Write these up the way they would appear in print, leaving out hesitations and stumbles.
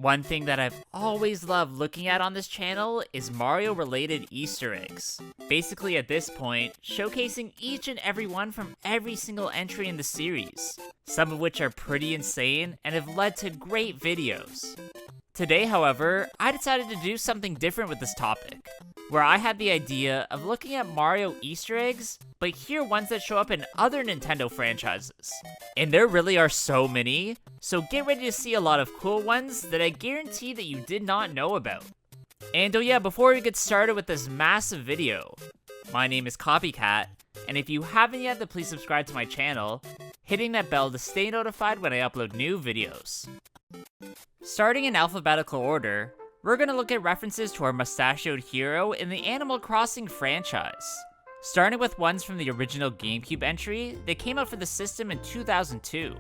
One thing that I've always loved looking at on this channel is Mario related Easter eggs. Basically at this point, showcasing each and every one from every single entry in the series, some of which are pretty insane and have led to great videos. Today, however, I decided to do something different with this topic, where I had the idea of looking at Mario Easter eggs, but here ones that show up in other Nintendo franchises. And there really are so many, so get ready to see a lot of cool ones that I guarantee that you did not know about. And oh yeah, before we get started with this massive video, my name is Copycat, and if you haven't yet, then please subscribe to my channel, hitting that bell to stay notified when I upload new videos. Starting in alphabetical order, we're gonna look at references to our mustachioed hero in the Animal Crossing franchise. Starting with ones from the original GameCube entry that came out for the system in 2002.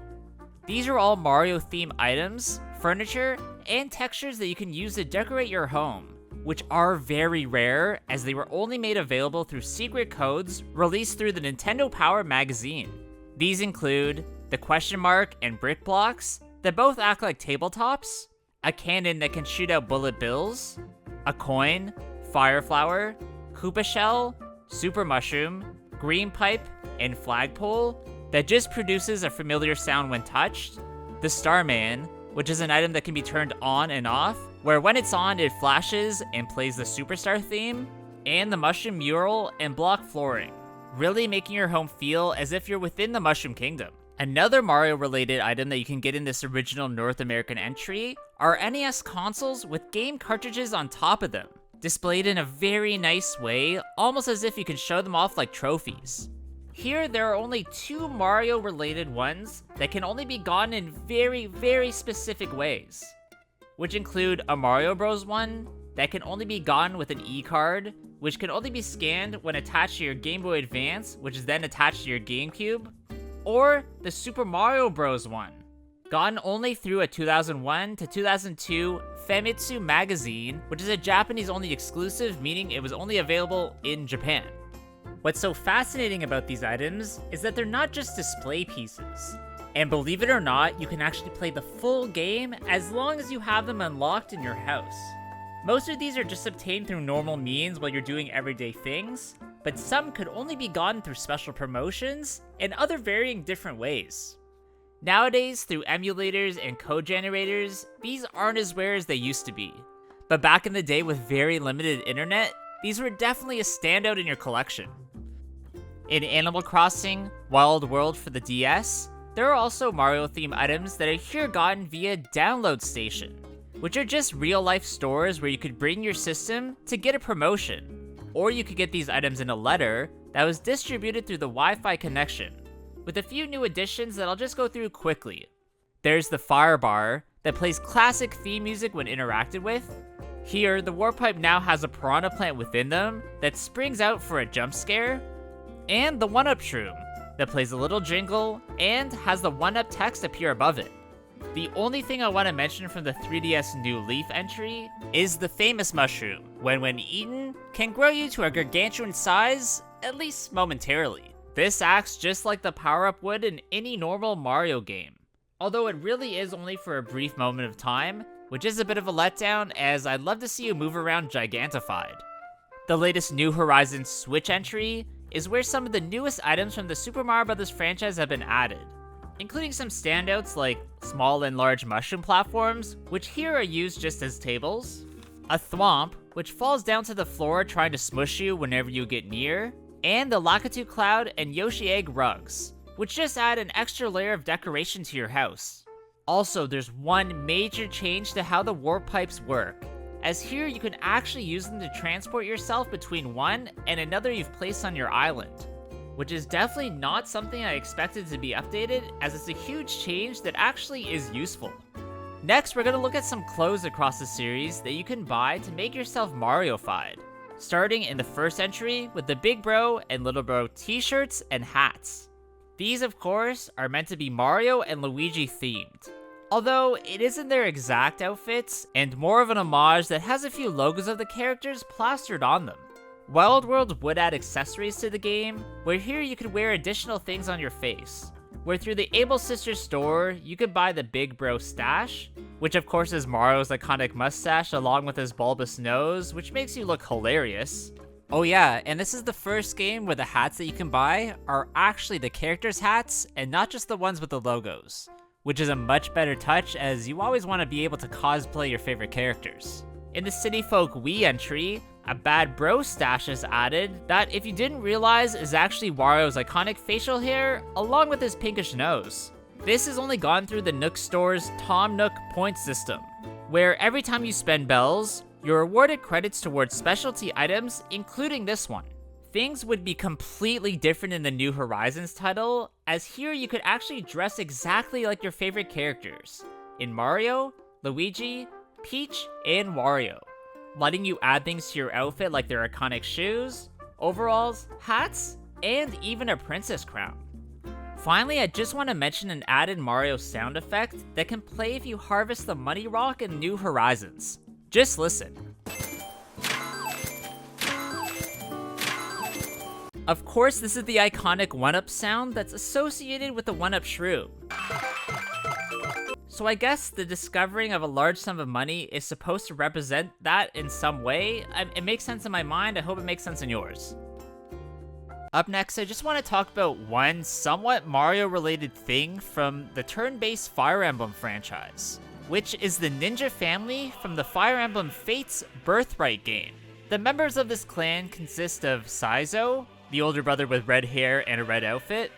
These are all Mario-themed items, furniture, and textures that you can use to decorate your home, which are very rare as they were only made available through secret codes released through the Nintendo Power magazine. These include the question mark and brick blocks that both act like tabletops, a cannon that can shoot out bullet bills, a coin, fire flower, Koopa shell, super mushroom, green pipe, and flagpole that just produces a familiar sound when touched, the Starman, which is an item that can be turned on and off, where when it's on it flashes and plays the Superstar theme, and the mushroom mural and block flooring, really making your home feel as if you're within the Mushroom Kingdom. Another Mario related item that you can get in this original North American entry are NES consoles with game cartridges on top of them, displayed in a very nice way, almost as if you can show them off like trophies. Here, there are only 2 Mario-related ones that can only be gotten in very specific ways, which include a Mario Bros. One that can only be gotten with an E-card, which can only be scanned when attached to your Game Boy Advance, which is then attached to your GameCube, or the Super Mario Bros. One, gotten only through a 2001 to 2002 Famitsu magazine, which is a Japanese-only exclusive, meaning it was only available in Japan. What's so fascinating about these items is that they're not just display pieces. And believe it or not, you can actually play the full game as long as you have them unlocked in your house. Most of these are just obtained through normal means while you're doing everyday things, but some could only be gotten through special promotions and other varying different ways. Nowadays, through emulators and code generators, these aren't as rare as they used to be. But back in the day with very limited internet, these were definitely a standout in your collection. In Animal Crossing Wild World for the DS, there are also Mario-themed items that are here gotten via Download Station, which are just real-life stores where you could bring your system to get a promotion, or you could get these items in a letter that was distributed through the Wi-Fi connection, with a few new additions that I'll just go through quickly. There's the Fire Bar that plays classic theme music when interacted with. Here, the Warp Pipe now has a piranha plant within them that springs out for a jump scare, and the 1-Up Shroom that plays a little jingle and has the 1-Up text appear above it. The only thing I want to mention from the 3DS New Leaf entry is the famous mushroom, when eaten, can grow you to a gargantuan size, at least momentarily. This acts just like the power-up would in any normal Mario game, although it really is only for a brief moment of time, which is a bit of a letdown as I'd love to see you move around gigantified. The latest New Horizons Switch entry is where some of the newest items from the Super Mario Bros. Franchise have been added, including some standouts like small and large mushroom platforms, which here are used just as tables, a thwomp, which falls down to the floor trying to smush you whenever you get near, and the Lakitu Cloud and Yoshi Egg rugs, which just add an extra layer of decoration to your house. Also, there's one major change to how the warp pipes work, as here you can actually use them to transport yourself between one and another you've placed on your island, which is definitely not something I expected to be updated, as it's a huge change that actually is useful. Next, we're going to look at some clothes across the series that you can buy to make yourself Mario-fied, starting in the first entry with the Big Bro and Little Bro t-shirts and hats. These, of course, are meant to be Mario and Luigi themed, although it isn't their exact outfits, and more of an homage that has a few logos of the characters plastered on them. Wild World would add accessories to the game, where here you could wear additional things on your face, where through the Able Sisters store, you could buy the Big Bro Stash, which of course is Mario's iconic mustache along with his bulbous nose, which makes you look hilarious. Oh yeah, and this is the first game where the hats that you can buy are actually the characters' hats and not just the ones with the logos, which is a much better touch as you always want to be able to cosplay your favorite characters. In the City Folk Wii entry, a Bad Bro Stash is added that, if you didn't realize, is actually Wario's iconic facial hair along with his pinkish nose. This has only gone through the Nook Store's Tom Nook point system, where every time you spend bells, you're awarded credits towards specialty items, including this one. Things would be completely different in the New Horizons title, as here you could actually dress exactly like your favorite characters in Mario, Luigi, Peach, and Wario, letting you add things to your outfit like their iconic shoes, overalls, hats, and even a princess crown. Finally, I just want to mention an added Mario sound effect that can play if you harvest the Money Rock in New Horizons. Just listen. Of course, this is the iconic 1-Up sound that's associated with the 1-Up shroom. So I guess the discovering of a large sum of money is supposed to represent that in some way. It makes sense in my mind, I hope it makes sense in yours. Up next, I just want to talk about one somewhat Mario-related thing from the turn-based Fire Emblem franchise, which is the ninja family from the Fire Emblem Fates Birthright game. The members of this clan consist of Saizo, the older brother with red hair and a red outfit,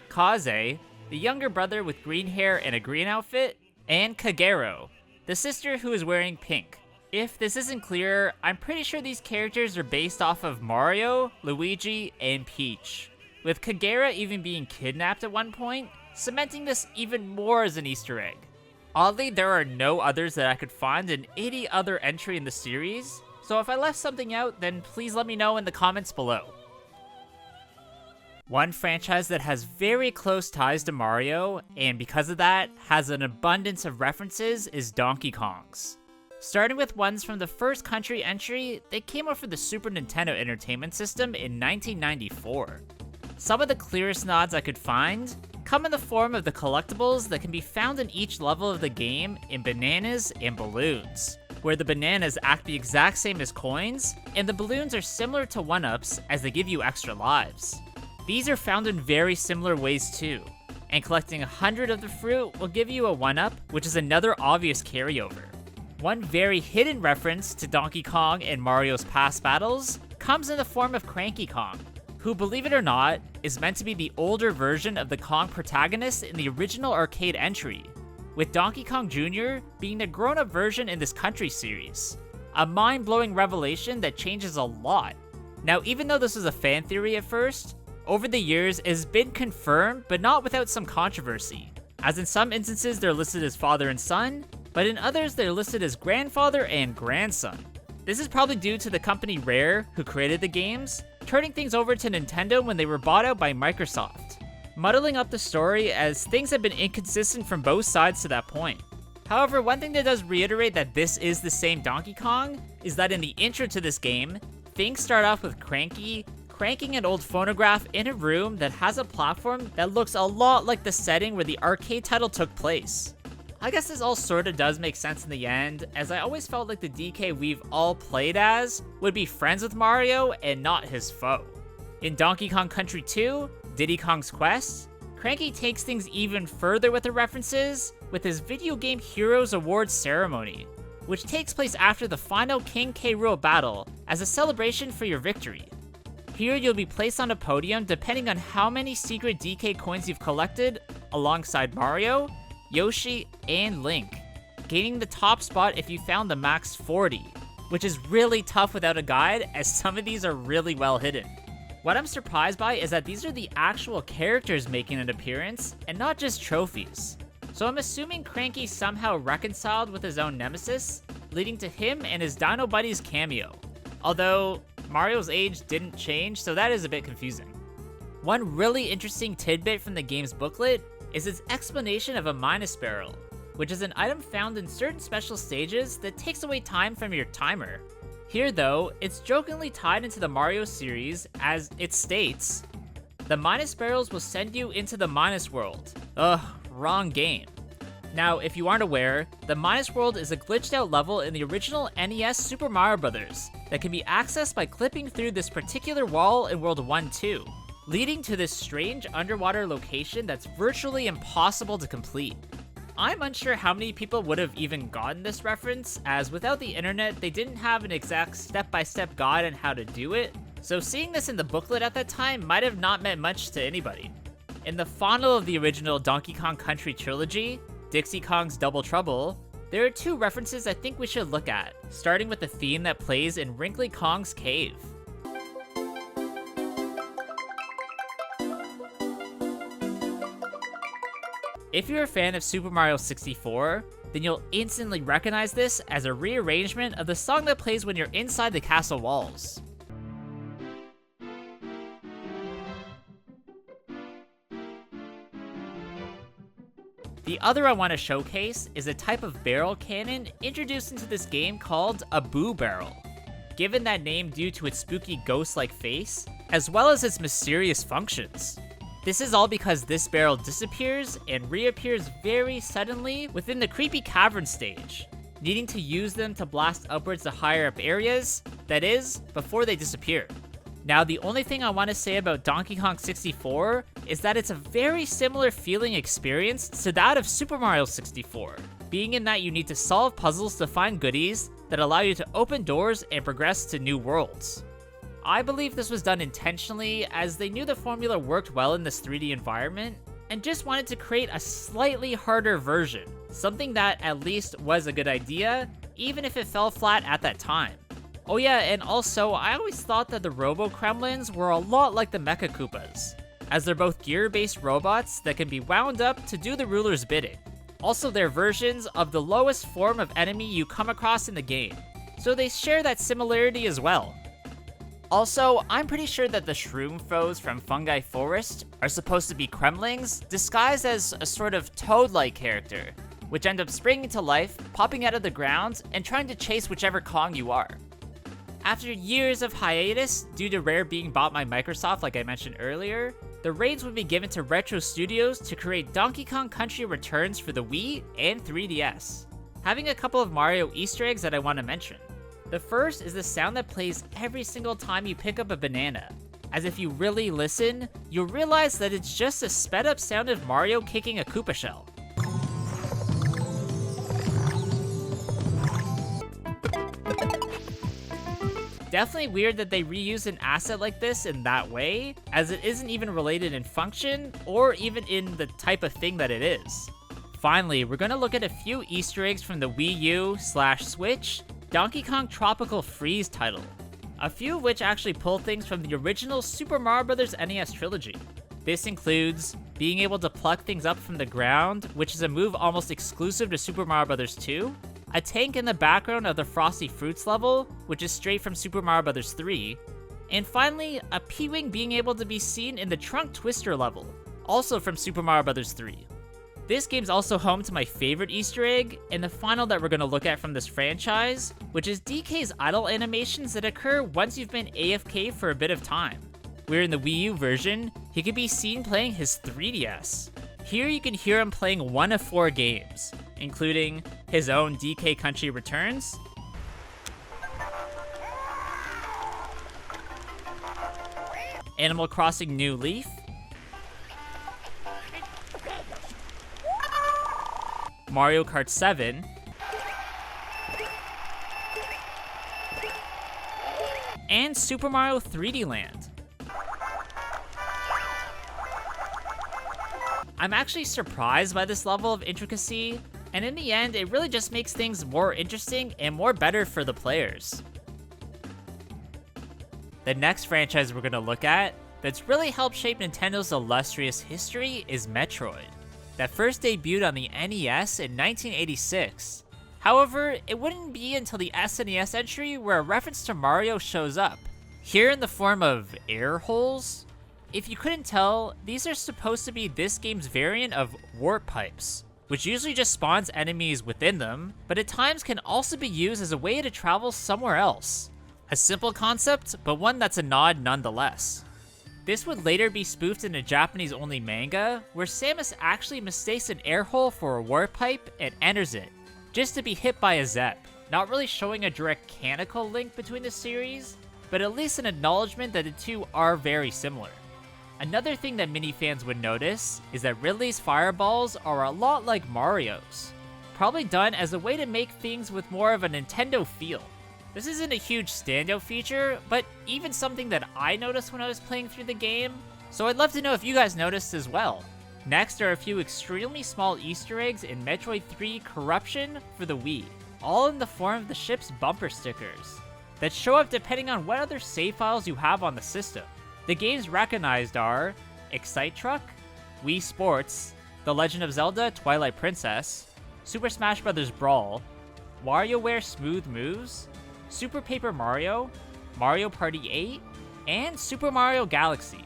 Kaze, the younger brother with green hair and a green outfit, and Kagero, the sister who is wearing pink. If this isn't clear, I'm pretty sure these characters are based off of Mario, Luigi, and Peach, with Kagero even being kidnapped at one point, cementing this even more as an Easter egg. Oddly, there are no others that I could find in any other entry in the series, so if I left something out, then please let me know in the comments below. One franchise that has very close ties to Mario, and because of that, has an abundance of references, is Donkey Kong's. Starting with ones from the first country entry, they came out for the Super Nintendo Entertainment System in 1994. Some of the clearest nods I could find come in the form of the collectibles that can be found in each level of the game in bananas and balloons, where the bananas act the exact same as coins, and the balloons are similar to 1-Ups as they give you extra lives. These are found in very similar ways too, and collecting 100 of the fruit will give you a 1-Up, which is another obvious carryover. One very hidden reference to Donkey Kong and Mario's past battles comes in the form of Cranky Kong, who, believe it or not, is meant to be the older version of the Kong protagonist in the original arcade entry, with Donkey Kong Jr. being the grown-up version in this country series. A mind-blowing revelation that changes a lot. Now, even though this was a fan theory at first, over the years it has been confirmed, but not without some controversy, as in some instances they're listed as father and son, but in others they're listed as grandfather and grandson. This is probably due to the company Rare, who created the games, turning things over to Nintendo when they were bought out by Microsoft, muddling up the story as things have been inconsistent from both sides to that point. However, one thing that does reiterate that this is the same Donkey Kong is that in the intro to this game, things start off with Cranky cranking an old phonograph in a room that has a platform that looks a lot like the setting where the arcade title took place. I guess this all sorta does make sense in the end, as I always felt like the DK we've all played as would be friends with Mario and not his foe. In Donkey Kong Country 2, Diddy Kong's Quest, Cranky takes things even further with the references with his Video Game Heroes Awards ceremony, which takes place after the final King K. Rool battle as a celebration for your victory. Here you'll be placed on a podium depending on how many secret DK coins you've collected alongside Mario, Yoshi, and Link, gaining the top spot if you found the max 40, which is really tough without a guide as some of these are really well hidden. What I'm surprised by is that these are the actual characters making an appearance and not just trophies. So I'm assuming Cranky somehow reconciled with his own nemesis, leading to him and his Dino Buddies cameo. Although, Mario's age didn't change, so that is a bit confusing. One really interesting tidbit from the game's booklet is its explanation of a Minus Barrel, which is an item found in certain special stages that takes away time from your timer. Here though, it's jokingly tied into the Mario series as it states, The minus barrels will send you into the minus world. Ugh, wrong game. Now, if you aren't aware, the minus world is a glitched out level in the original NES Super Mario Bros. That can be accessed by clipping through this particular wall in World 1-2, leading to this strange underwater location that's virtually impossible to complete. I'm unsure how many people would have even gotten this reference, as without the internet, they didn't have an exact step-by-step guide on how to do it, so seeing this in the booklet at that time might have not meant much to anybody. In the fondle of the original Donkey Kong Country trilogy, Dixie Kong's Double Trouble, there are two references I think we should look at, starting with the theme that plays in Wrinkly Kong's cave. If you're a fan of Super Mario 64, then you'll instantly recognize this as a rearrangement of the song that plays when you're inside the castle walls. The other I want to showcase is a type of barrel cannon introduced into this game called a Boo Barrel, given that name due to its spooky ghost-like face, as well as its mysterious functions. This is all because this barrel disappears and reappears very suddenly within the creepy cavern stage, needing to use them to blast upwards to higher up areas, that is, before they disappear. Now, the only thing I want to say about Donkey Kong 64 is that it's a very similar feeling experience to that of Super Mario 64, being in that you need to solve puzzles to find goodies that allow you to open doors and progress to new worlds. I believe this was done intentionally, as they knew the formula worked well in this 3D environment, and just wanted to create a slightly harder version, something that at least was a good idea, even if it fell flat at that time. Oh yeah, and also, I always thought that the Robo-Kremlins were a lot like the Mecha Koopas, as they're both gear-based robots that can be wound up to do the ruler's bidding. Also, they're versions of the lowest form of enemy you come across in the game, so they share that similarity as well. Also, I'm pretty sure that the shroom foes from Fungi Forest are supposed to be Kremlings, disguised as a sort of toad-like character, which end up springing to life, popping out of the ground, and trying to chase whichever Kong you are. After years of hiatus, due to Rare being bought by Microsoft like I mentioned earlier, the reins would be given to Retro Studios to create Donkey Kong Country Returns for the Wii and 3DS, having a couple of Mario Easter eggs that I want to mention. The first is the sound that plays every single time you pick up a banana, as if you really listen, you'll realize that it's just a sped up sound of Mario kicking a Koopa shell. Definitely weird that they reused an asset like this in that way, as it isn't even related in function, or even in the type of thing that it is. Finally, we're gonna look at a few Easter eggs from the Wii U/Switch Donkey Kong Tropical Freeze title, a few of which actually pull things from the original Super Mario Bros. NES trilogy. This includes being able to pluck things up from the ground, which is a move almost exclusive to Super Mario Bros. 2, a tank in the background of the Frosty Fruits level, which is straight from Super Mario Bros. 3, and finally, a P-Wing being able to be seen in the Trunk Twister level, also from Super Mario Bros. 3. This game's also home to my favorite Easter egg, and the final that we're going to look at from this franchise, which is DK's idle animations that occur once you've been AFK for a bit of time. Where in the Wii U version, he can be seen playing his 3DS. Here you can hear him playing one of 4 games, including his own DK Country Returns, Animal Crossing New Leaf, Mario Kart 7, and Super Mario 3D Land. I'm actually surprised by this level of intricacy, and in the end, it really just makes things more interesting and more better for the players. The next franchise we're going to look at that's really helped shape Nintendo's illustrious history is Metroid, that first debuted on the NES in 1986. However, it wouldn't be until the SNES entry where a reference to Mario shows up, here in the form of air holes. If you couldn't tell, these are supposed to be this game's variant of warp pipes, which usually just spawns enemies within them, but at times can also be used as a way to travel somewhere else. A simple concept, but one that's a nod nonetheless. This would later be spoofed in a Japanese-only manga, where Samus actually mistakes an air hole for a warp pipe and enters it, just to be hit by a Zep, not really showing a direct canonical link between the series, but at least an acknowledgement that the two are very similar. Another thing that mini fans would notice is that Ridley's fireballs are a lot like Mario's, probably done as a way to make things with more of a Nintendo feel. This isn't a huge standout feature, but even something that I noticed when I was playing through the game, so I'd love to know if you guys noticed as well. Next are a few extremely small Easter eggs in Metroid 3 Corruption for the Wii, all in the form of the ship's bumper stickers, that show up depending on what other save files you have on the system. The games recognized are Excite Truck, Wii Sports, The Legend of Zelda Twilight Princess, Super Smash Bros. Brawl, WarioWare Smooth Moves, Super Paper Mario, Mario Party 8, and Super Mario Galaxy,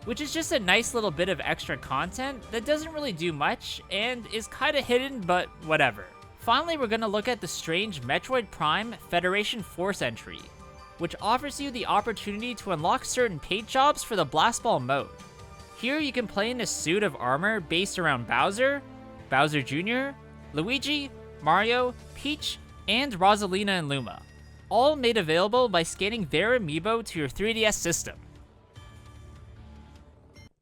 which is just a nice little bit of extra content that doesn't really do much and is kinda hidden, but whatever. Finally, we're gonna look at the strange Metroid Prime Federation Force entry, which offers you the opportunity to unlock certain paint jobs for the Blast Ball mode. Here you can play in a suit of armor based around Bowser, Bowser Jr., Luigi, Mario, Peach, and Rosalina and Luma, all made available by scanning their amiibo to your 3DS system.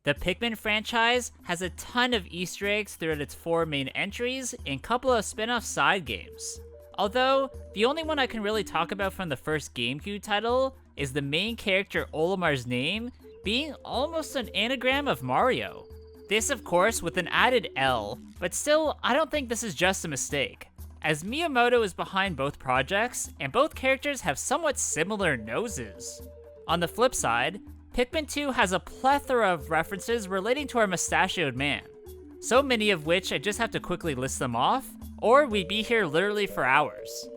The Pikmin franchise has a ton of Easter eggs throughout its 4 main entries and couple of spin-off side games. Although, the only one I can really talk about from the first GameCube title is the main character Olimar's name being almost an anagram of Mario. This, of course, with an added L, but still, I don't think this is just a mistake, as Miyamoto is behind both projects, and both characters have somewhat similar noses. On the flip side, Pikmin 2 has a plethora of references relating to our mustachioed man, so many of which I just have to quickly list them off, or we'd be here literally for hours.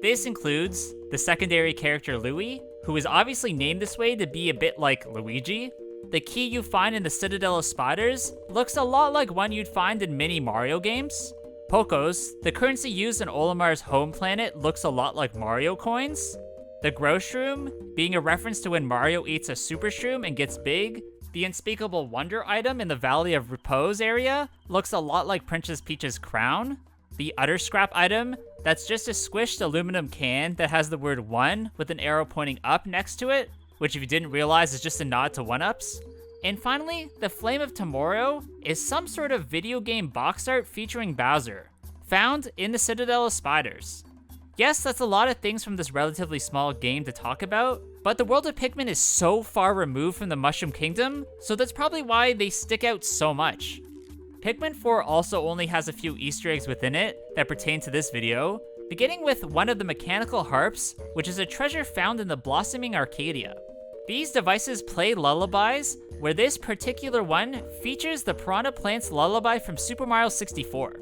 This includes the secondary character Louie, who is obviously named this way to be a bit like Luigi. The key you find in the Citadel of Spiders looks a lot like one you'd find in many Mario games. Pokos, the currency used in Olimar's home planet, looks a lot like Mario coins. The Grow Shroom, being a reference to when Mario eats a Super Shroom and gets big. The Unspeakable Wonder item in the Valley of Repose area looks a lot like Princess Peach's crown. The Utter Scrap item, that's just a squished aluminum can that has the word 1 with an arrow pointing up next to it, which if you didn't realize is just a nod to 1-ups. And finally, the Flame of Tomorrow is some sort of video game box art featuring Bowser, found in the Citadel of Spiders. Yes, that's a lot of things from this relatively small game to talk about, but the world of Pikmin is so far removed from the Mushroom Kingdom, so that's probably why they stick out so much. Pikmin 4 also only has a few Easter eggs within it that pertain to this video, beginning with one of the mechanical harps, which is a treasure found in the Blossoming Arcadia. These devices play lullabies, where this particular one features the Piranha Plant's lullaby from Super Mario 64.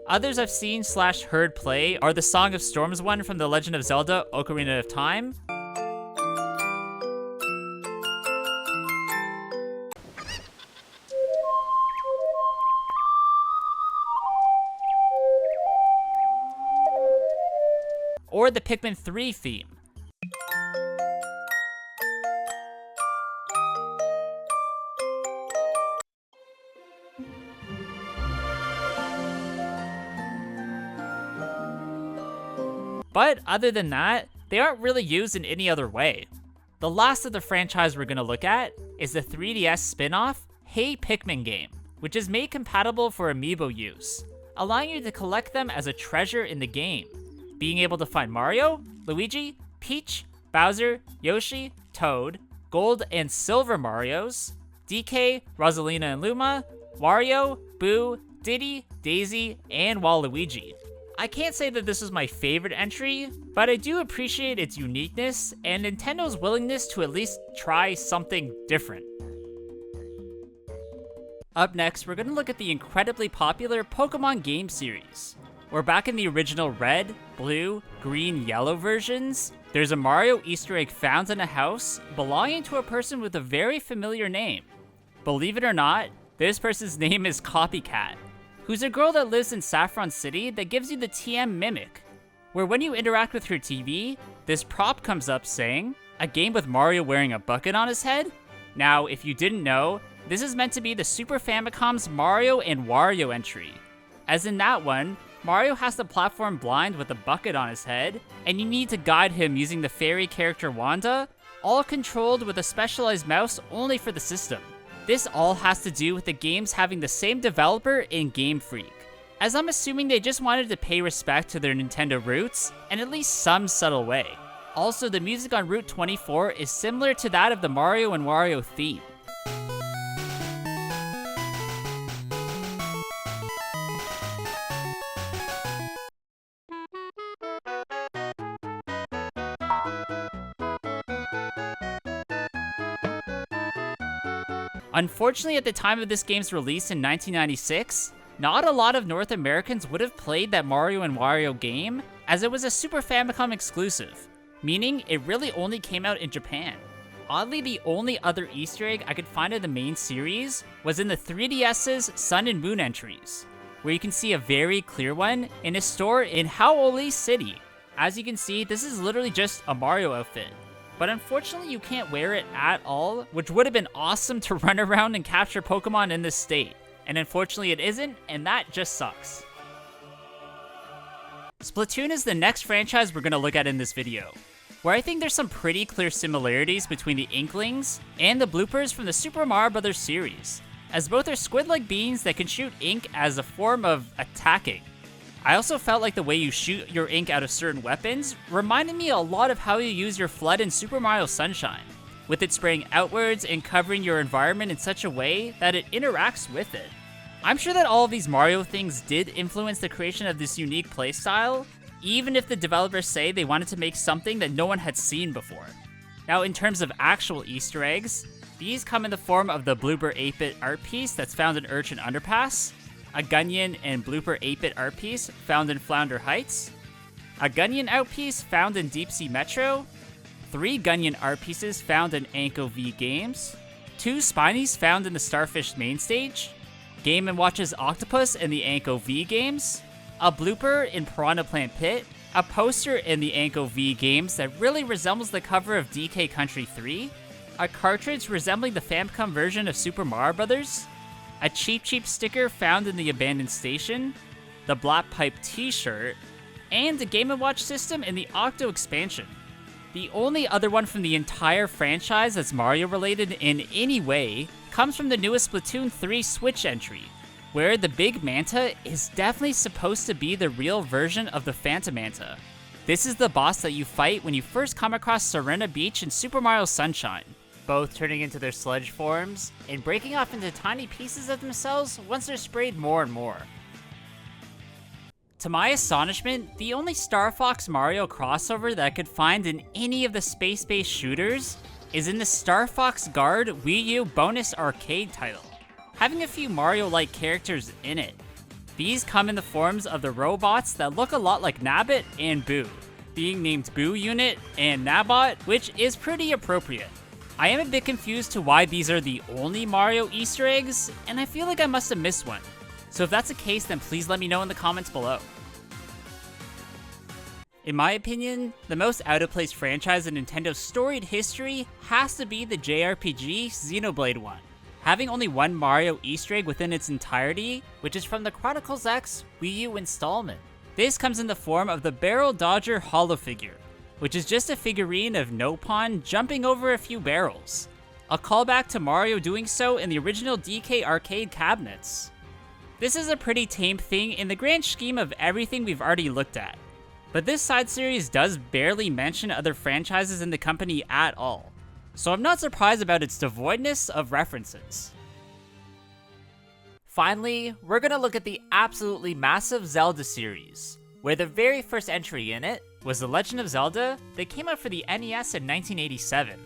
Others I've seen / heard play are the Song of Storms one from The Legend of Zelda Ocarina of Time, or the Pikmin 3 theme. But other than that, they aren't really used in any other way. The last of the franchise we're going to look at is the 3DS spin-off Hey Pikmin game, which is made compatible for amiibo use, allowing you to collect them as a treasure in the game, being able to find Mario, Luigi, Peach, Bowser, Yoshi, Toad, Gold and Silver Marios, DK, Rosalina and Luma, Wario, Boo, Diddy, Daisy, and Waluigi. I can't say that this is my favorite entry, but I do appreciate its uniqueness and Nintendo's willingness to at least try something different. Up next, we're going to look at the incredibly popular Pokemon game series. We're back in the original red, blue, green, yellow versions. There's a Mario Easter egg found in a house belonging to a person with a very familiar name. Believe it or not, this person's name is Copycat, who's a girl that lives in Saffron City that gives you the TM Mimic, where when you interact with her TV, this prop comes up saying, a game with Mario wearing a bucket on his head? Now, if you didn't know, this is meant to be the Super Famicom's Mario and Wario entry. As in that one, Mario has the platform blind with a bucket on his head, and you need to guide him using the fairy character Wanda, all controlled with a specialized mouse only for the system. This all has to do with the games having the same developer in Game Freak, as I'm assuming they just wanted to pay respect to their Nintendo roots in at least some subtle way. Also, the music on Route 24 is similar to that of the Mario and Wario theme. Unfortunately, at the time of this game's release in 1996, not a lot of North Americans would have played that Mario and Wario game, as it was a Super Famicom exclusive, meaning it really only came out in Japan. Oddly, the only other Easter egg I could find in the main series was in the 3DS's Sun and Moon entries, where you can see a very clear one in a store in Hau'oli City. As you can see, this is literally just a Mario outfit. But unfortunately, you can't wear it at all, which would have been awesome to run around and capture Pokemon in this state. And unfortunately it isn't, and that just sucks. Splatoon is the next franchise we're going to look at in this video, where I think there's some pretty clear similarities between the Inklings and the bloopers from the Super Mario Bros. Series, as both are squid-like beings that can shoot ink as a form of attacking. I also felt like the way you shoot your ink out of certain weapons reminded me a lot of how you use your FLUDD in Super Mario Sunshine, with it spraying outwards and covering your environment in such a way that it interacts with it. I'm sure that all of these Mario things did influence the creation of this unique playstyle, even if the developers say they wanted to make something that no one had seen before. Now, in terms of actual Easter eggs, these come in the form of the Blooper 8-bit art piece that's found in Urchin Underpass, a Gunyan and Blooper 8-bit art piece found in Flounder Heights, a Gunyan art piece found in Deep Sea Metro, 3 Gunyan art pieces found in Anko V Games, 2 Spinies found in the Starfish main stage, Game & Watch's Octopus in the Anko V Games, a blooper in Piranha Plant Pit, a poster in the Anko V Games that really resembles the cover of DK Country 3, a cartridge resembling the Famicom version of Super Mario Bros., a Cheep Cheep sticker found in the Abandoned Station, the Black Pipe t-shirt, and a Game & Watch system in the Octo expansion. The only other one from the entire franchise that's Mario related in any way comes from the newest Splatoon 3 Switch entry, where the Big Manta is definitely supposed to be the real version of the Phantom Manta. This is the boss that you fight when you first come across Serena Beach in Super Mario Sunshine, both turning into their sludge forms and breaking off into tiny pieces of themselves once they're sprayed more and more. To my astonishment, the only Star Fox Mario crossover that I could find in any of the space-based shooters is in the Star Fox Guard Wii U bonus arcade title, having a few Mario-like characters in it. These come in the forms of the robots that look a lot like Nabbit and Boo, being named Boo Unit and Nabot, which is pretty appropriate. I am a bit confused to why these are the only Mario Easter eggs, and I feel like I must have missed one. So if that's the case, then please let me know in the comments below. In my opinion, the most out-of-place franchise in Nintendo's storied history has to be the JRPG Xenoblade one, having only one Mario Easter egg within its entirety, which is from the Chronicles X Wii U installment. This comes in the form of the Barrel Dodger Holo figure, which is just a figurine of Nopon jumping over a few barrels, a callback to Mario doing so in the original DK arcade cabinets. This is a pretty tame thing in the grand scheme of everything we've already looked at, but this side series does barely mention other franchises in the company at all, so I'm not surprised about its devoidness of references. Finally, we're gonna look at the absolutely massive Zelda series, where the very first entry in it was The Legend of Zelda that came out for the NES in 1987,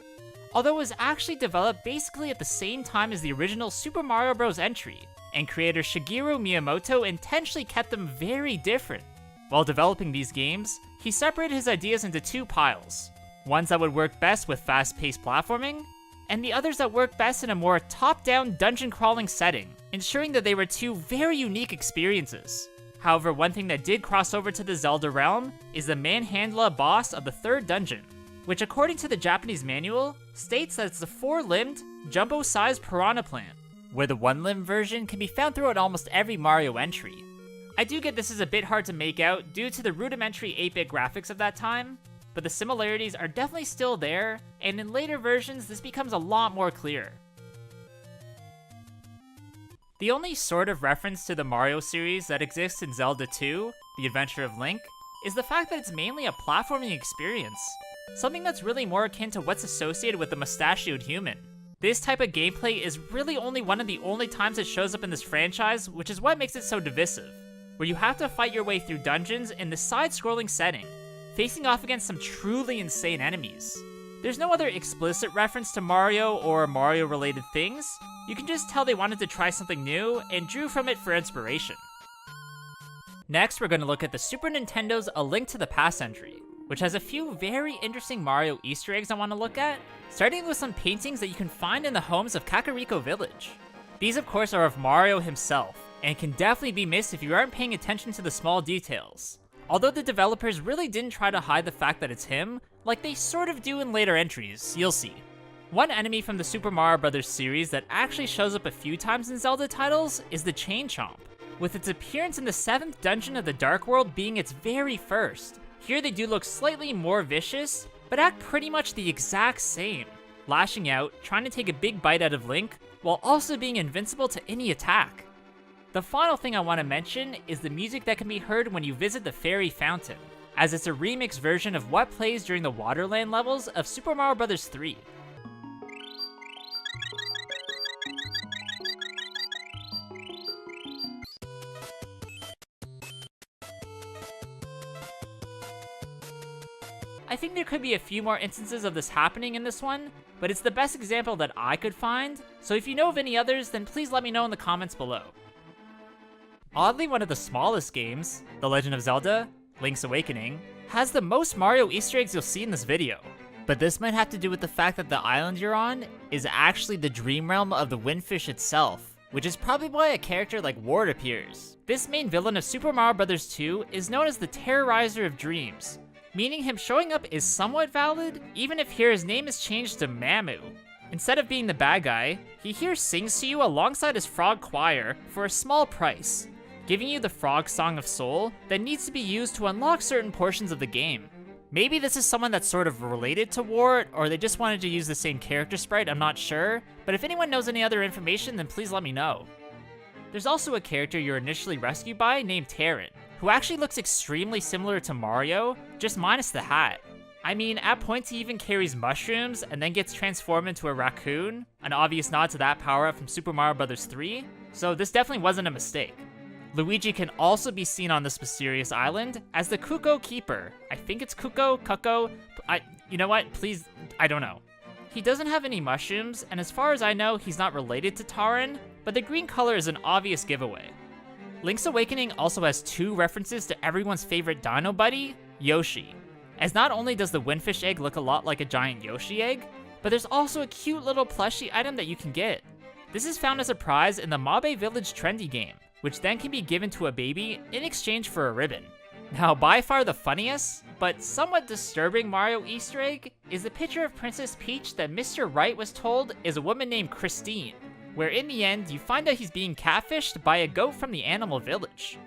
although it was actually developed basically at the same time as the original Super Mario Bros. Entry, and creator Shigeru Miyamoto intentionally kept them very different. While developing these games, he separated his ideas into 2 piles, ones that would work best with fast-paced platforming, and the others that work best in a more top-down dungeon crawling setting, ensuring that they were two very unique experiences. However, one thing that did cross over to the Zelda realm is the Manhandla boss of the third dungeon, which according to the Japanese manual, states that it's the four-limbed, jumbo-sized piranha plant, where the one-limbed version can be found throughout almost every Mario entry. I do get this is a bit hard to make out due to the rudimentary 8-bit graphics of that time, but the similarities are definitely still there, and in later versions this becomes a lot more clear. The only sort of reference to the Mario series that exists in Zelda 2, The Adventure of Link, is the fact that it's mainly a platforming experience, something that's really more akin to what's associated with the mustachioed human. This type of gameplay is really only one of the only times it shows up in this franchise, which is what makes it so divisive, where you have to fight your way through dungeons in the side-scrolling setting, facing off against some truly insane enemies. There's no other explicit reference to Mario or Mario-related things. You can just tell they wanted to try something new and drew from it for inspiration. Next, we're going to look at the Super Nintendo's A Link to the Past entry, which has a few very interesting Mario Easter eggs I want to look at, starting with some paintings that you can find in the homes of Kakariko Village. These of course are of Mario himself, and can definitely be missed if you aren't paying attention to the small details. Although the developers really didn't try to hide the fact that it's him, like they sort of do in later entries, you'll see. One enemy from the Super Mario Bros. Series that actually shows up a few times in Zelda titles is the Chain Chomp, with its appearance in the 7th dungeon of the Dark World being its very first. Here they do look slightly more vicious, but act pretty much the exact same, lashing out, trying to take a big bite out of Link, while also being invincible to any attack. The final thing I want to mention is the music that can be heard when you visit the Fairy Fountain, as it's a remix version of what plays during the Waterland levels of Super Mario Bros. 3. I think there could be a few more instances of this happening in this one, but it's the best example that I could find, so if you know of any others, then please let me know in the comments below. Oddly, one of the smallest games, The Legend of Zelda: Link's Awakening, has the most Mario Easter eggs you'll see in this video. But this might have to do with the fact that the island you're on is actually the dream realm of the Windfish itself, which is probably why a character like Ward appears. This main villain of Super Mario Bros. 2 is known as the Terrorizer of Dreams, meaning him showing up is somewhat valid, even if here his name is changed to Mamu. Instead of being the bad guy, he here sings to you alongside his frog choir for a small price, giving you the Frog Song of Soul that needs to be used to unlock certain portions of the game. Maybe this is someone that's sort of related to Wart, or they just wanted to use the same character sprite, I'm not sure, but if anyone knows any other information, then please let me know. There's also a character you're initially rescued by named Terran, who actually looks extremely similar to Mario, just minus the hat. I mean, at points he even carries mushrooms and then gets transformed into a raccoon, an obvious nod to that power-up from Super Mario Bros. 3, so this definitely wasn't a mistake. Luigi can also be seen on this mysterious island as the Kuko Keeper. I think it's Kuko, you know what, please, I don't know. He doesn't have any mushrooms, and as far as I know, he's not related to Tarin, but the green color is an obvious giveaway. Link's Awakening also has two references to everyone's favorite dino buddy, Yoshi, as not only does the Windfish egg look a lot like a giant Yoshi egg, but there's also a cute little plushie item that you can get. This is found as a prize in the Mabe Village Trendy game, which then can be given to a baby in exchange for a ribbon. Now, by far the funniest, but somewhat disturbing Mario Easter egg is the picture of Princess Peach that Mr. Wright was told is a woman named Christine, where in the end, you find out he's being catfished by a goat from the Animal Village.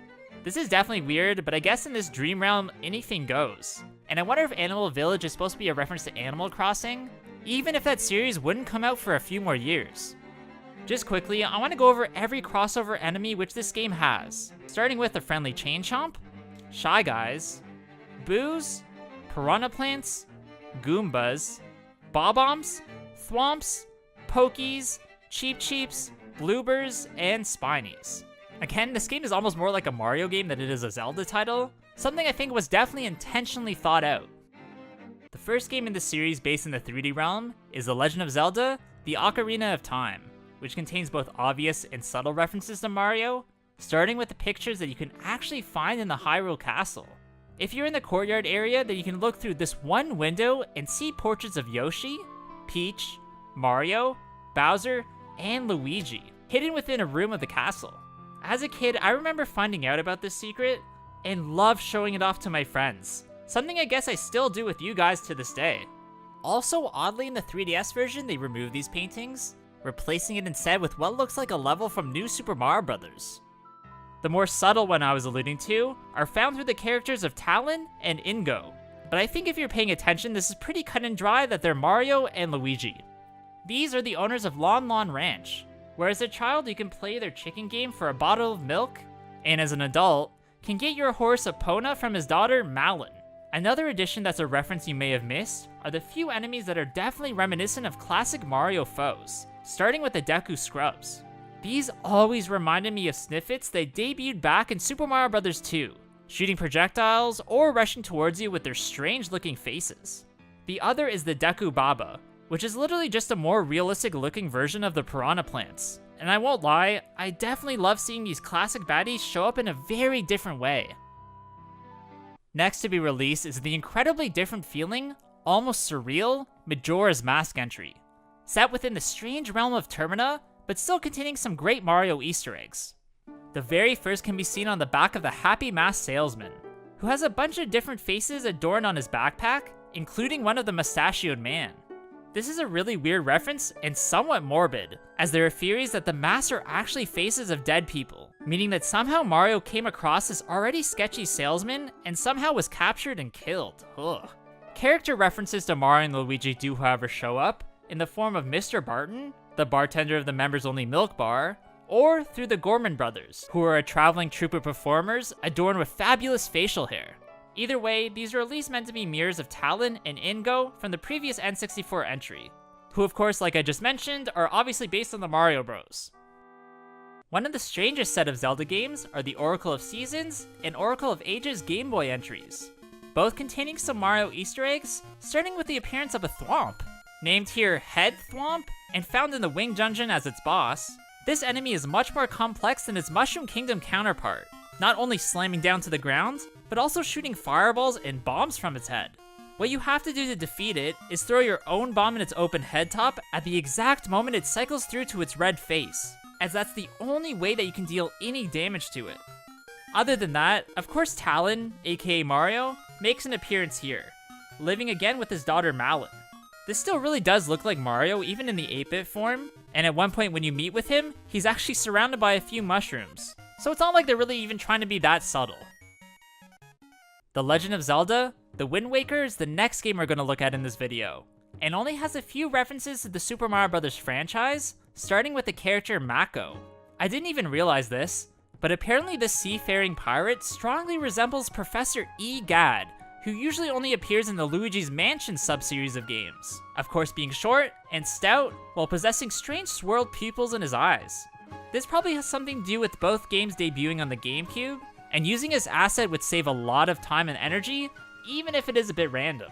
This is definitely weird, but I guess in this dream realm, anything goes. And I wonder if Animal Village is supposed to be a reference to Animal Crossing, even if that series wouldn't come out for a few more years. Just quickly, I want to go over every crossover enemy which this game has, starting with the friendly Chain Chomp, Shy Guys, Boos, Piranha Plants, Goombas, Bob-ombs, Thwomps, Pokies, Cheep Cheeps, Bloobers, and Spinies. Again, this game is almost more like a Mario game than it is a Zelda title, something I think was definitely intentionally thought out. The first game in the series based in the 3D realm is The Legend of Zelda: The Ocarina of Time, which contains both obvious and subtle references to Mario, starting with the pictures that you can actually find in the Hyrule Castle. If you're in the courtyard area, then you can look through this one window and see portraits of Yoshi, Peach, Mario, Bowser, and Luigi, hidden within a room of the castle. As a kid, I remember finding out about this secret and loved showing it off to my friends, something I guess I still do with you guys to this day. Also, oddly, in the 3DS version, they removed these paintings, replacing it instead with what looks like a level from New Super Mario Bros. The more subtle one I was alluding to are found through the characters of Talon and Ingo, but I think if you're paying attention, this is pretty cut and dry that they're Mario and Luigi. These are the owners of Lon Lon Ranch, where as a child you can play their chicken game for a bottle of milk, and as an adult, can get your horse Epona from his daughter Malin. Another addition that's a reference you may have missed are the few enemies that are definitely reminiscent of classic Mario foes, starting with the Deku Scrubs. These always reminded me of Sniffits that debuted back in Super Mario Bros. 2, shooting projectiles or rushing towards you with their strange looking faces. The other is the Deku Baba, which is literally just a more realistic looking version of the piranha plants. And I won't lie, I definitely love seeing these classic baddies show up in a very different way. Next to be released is the incredibly different feeling, almost surreal, Majora's Mask entry. Set within the strange realm of Termina, but still containing some great Mario Easter eggs. The very first can be seen on the back of the Happy Mask Salesman, who has a bunch of different faces adorned on his backpack, including one of the mustachioed man. This is a really weird reference and somewhat morbid, as there are theories that the masks are actually faces of dead people, meaning that somehow Mario came across this already sketchy salesman and somehow was captured and killed. Ugh. Character references to Mario and Luigi do however show up, in the form of Mr. Barton, the bartender of the members only milk bar, or through the Gorman brothers, who are a traveling troupe of performers adorned with fabulous facial hair. Either way, these are at least meant to be mirrors of Talon and Ingo from the previous N64 entry, who of course, like I just mentioned, are obviously based on the Mario Bros. One of the strangest set of Zelda games are the Oracle of Seasons and Oracle of Ages Game Boy entries, both containing some Mario Easter eggs, starting with the appearance of a Thwomp, named here Head Thwomp, and found in the Wing Dungeon as its boss. This enemy is much more complex than its Mushroom Kingdom counterpart, not only slamming down to the ground, but also shooting fireballs and bombs from its head. What you have to do to defeat it is throw your own bomb in its open head top at the exact moment it cycles through to its red face, as that's the only way that you can deal any damage to it. Other than that, of course Talon, aka Mario, makes an appearance here, living again with his daughter Malin. This still really does look like Mario even in the 8-bit form, and at one point when you meet with him, he's actually surrounded by a few mushrooms, so it's not like they're really even trying to be that subtle. The Legend of Zelda: The Wind Waker is the next game we're going to look at in this video, and only has a few references to the Super Mario Bros. Franchise, starting with the character Mako. I didn't even realize this, but apparently this seafaring pirate strongly resembles Professor E. Gadd, who usually only appears in the Luigi's Mansion sub-series of games, of course being short and stout while possessing strange swirled pupils in his eyes. This probably has something to do with both games debuting on the GameCube, and using his asset would save a lot of time and energy, even if it is a bit random.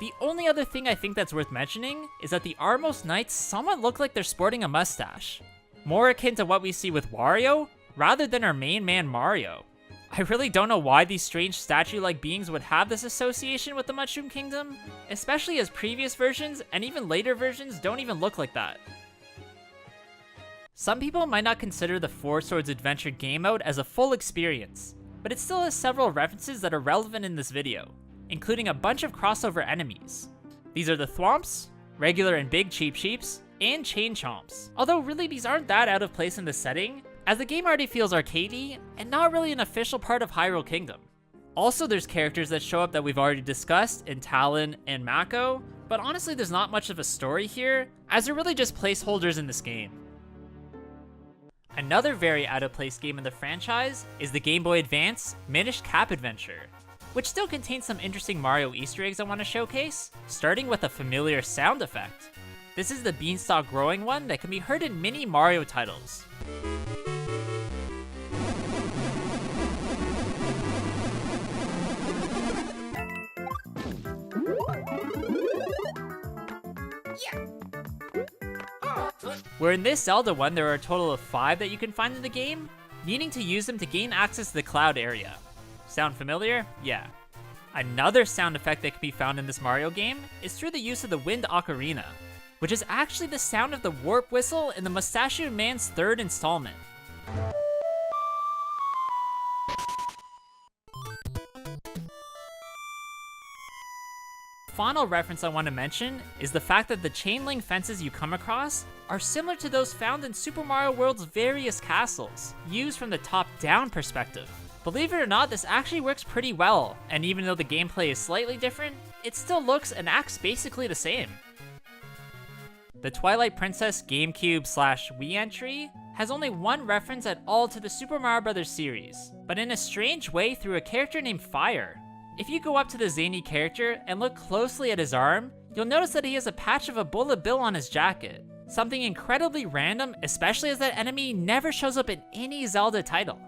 The only other thing I think that's worth mentioning is that the Armos Knights somewhat look like they're sporting a mustache, more akin to what we see with Wario, rather than our main man Mario. I really don't know why these strange statue-like beings would have this association with the Mushroom Kingdom, especially as previous versions and even later versions don't even look like that. Some people might not consider the Four Swords Adventure game mode as a full experience, but it still has several references that are relevant in this video, including a bunch of crossover enemies. These are the Thwomps, regular and big Cheep Cheeps, and Chain Chomps, although really these aren't that out of place in this setting, as the game already feels arcadey, and not really an official part of Hyrule Kingdom. Also, there's characters that show up that we've already discussed in Talon and Mako, but honestly there's not much of a story here, as they're really just placeholders in this game. Another very out of place game in the franchise is the Game Boy Advance Minish Cap Adventure, which still contains some interesting Mario Easter eggs I want to showcase, starting with a familiar sound effect. This is the beanstalk growing one that can be heard in many Mario titles. Where in this Zelda one, there are a total of 5 that you can find in the game, needing to use them to gain access to the cloud area. Sound familiar? Yeah. Another sound effect that can be found in this Mario game is through the use of the Wind Ocarina. which is actually the sound of the warp whistle in the Mustachioed Man's third installment. Final reference I want to mention is the fact that the chain link fences you come across are similar to those found in Super Mario World's various castles, used from the top-down perspective. Believe it or not, this actually works pretty well, and even though the gameplay is slightly different, it still looks and acts basically the same. The Twilight Princess GameCube/Wii entry has only one reference at all to the Super Mario Bros. Series, but in a strange way through a character named Fire. If you go up to the zany character and look closely at his arm, you'll notice that he has a patch of a bullet bill on his jacket. Something incredibly random, especially as that enemy never shows up in any Zelda title.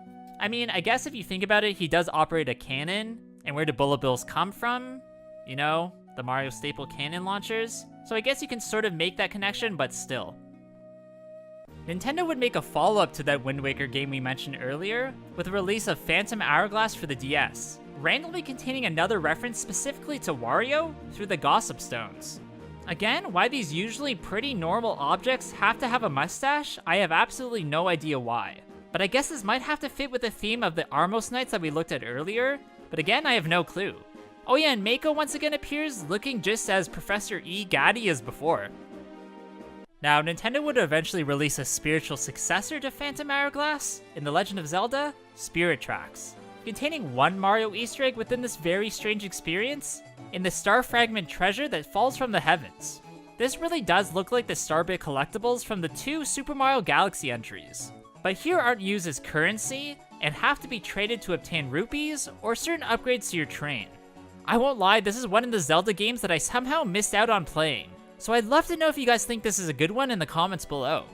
I mean, I guess if you think about it, he does operate a cannon, and where do bullet bills come from? You know, the Mario staple cannon launchers? So I guess you can sort of make that connection, but still. Nintendo would make a follow-up to that Wind Waker game we mentioned earlier, with the release of Phantom Hourglass for the DS, randomly containing another reference specifically to Wario through the Gossip Stones. Again, why these usually pretty normal objects have to have a mustache, I have absolutely no idea why. But I guess this might have to fit with the theme of the Armos Knights that we looked at earlier, but again, I have no clue. Oh yeah, and Mako once again appears looking just as Professor E. Gaddy as before. Now, Nintendo would eventually release a spiritual successor to Phantom Hourglass in The Legend of Zelda, Spirit Tracks, containing one Mario Easter egg within this very strange experience, in the Star Fragment treasure that falls from the heavens. This really does look like the Starbit collectibles from the two Super Mario Galaxy entries, but here aren't used as currency and have to be traded to obtain rupees or certain upgrades to your train. I won't lie, this is one of the Zelda games that I somehow missed out on playing, so I'd love to know if you guys think this is a good one in the comments below.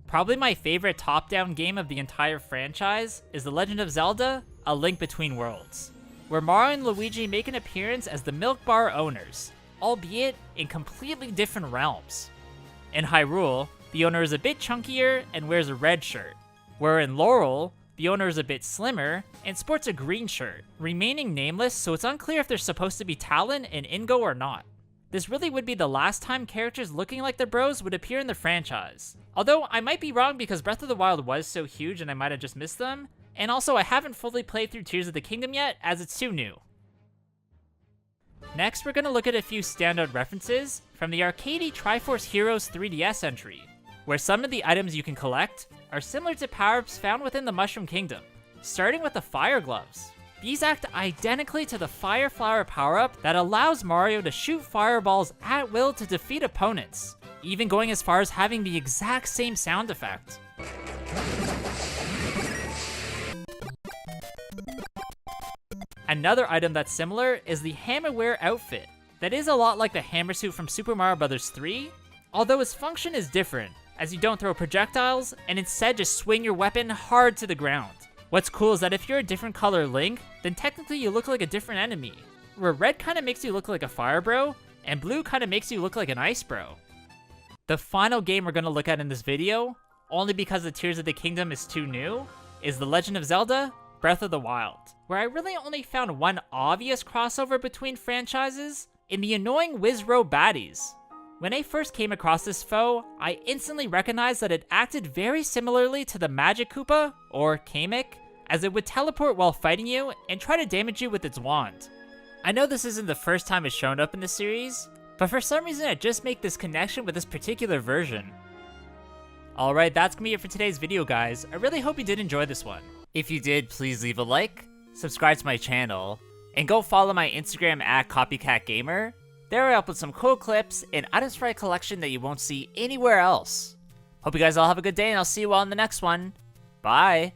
Probably my favorite top-down game of the entire franchise is The Legend of Zelda: A Link Between Worlds, where Mario and Luigi make an appearance as the Milk Bar owners, albeit in completely different realms. In Hyrule, the owner is a bit chunkier and wears a red shirt, where in Laurel, the owner is a bit slimmer and sports a green shirt, remaining nameless, so it's unclear if they're supposed to be Talon and Ingo or not. This really would be the last time characters looking like their bros would appear in the franchise. Although, I might be wrong because Breath of the Wild was so huge and I might have just missed them, and also I haven't fully played through Tears of the Kingdom yet, as it's too new. Next, we're going to look at a few standout references from the arcadey Triforce Heroes 3DS entry, where some of the items you can collect are similar to power-ups found within the Mushroom Kingdom, starting with the Fire Gloves. These act identically to the Fire Flower power-up that allows Mario to shoot fireballs at will to defeat opponents, even going as far as having the exact same sound effect. Another item that's similar is the Hammerware outfit, that is a lot like the Hammer Suit from Super Mario Bros. 3, although its function is different, as you don't throw projectiles, and instead just swing your weapon hard to the ground. What's cool is that if you're a different color Link, then technically you look like a different enemy, where red kinda makes you look like a fire bro, and blue kinda makes you look like an ice bro. The final game we're gonna look at in this video, only because the Tears of the Kingdom is too new, is The Legend of Zelda: Breath of the Wild, where I really only found one obvious crossover between franchises in the annoying Wizrow baddies. When I first came across this foe, I instantly recognized that it acted very similarly to the Magic Koopa, or Kamek, as it would teleport while fighting you and try to damage you with its wand. I know this isn't the first time it's shown up in the series, but for some reason I just make this connection with this particular version. Alright, that's gonna be it for today's video, guys. I really hope you did enjoy this one. If you did, please leave a like, subscribe to my channel, and go follow my Instagram at Copycat Gamer. There I upload some cool clips and items for my collection that you won't see anywhere else. Hope you guys all have a good day, and I'll see you all in the next one. Bye!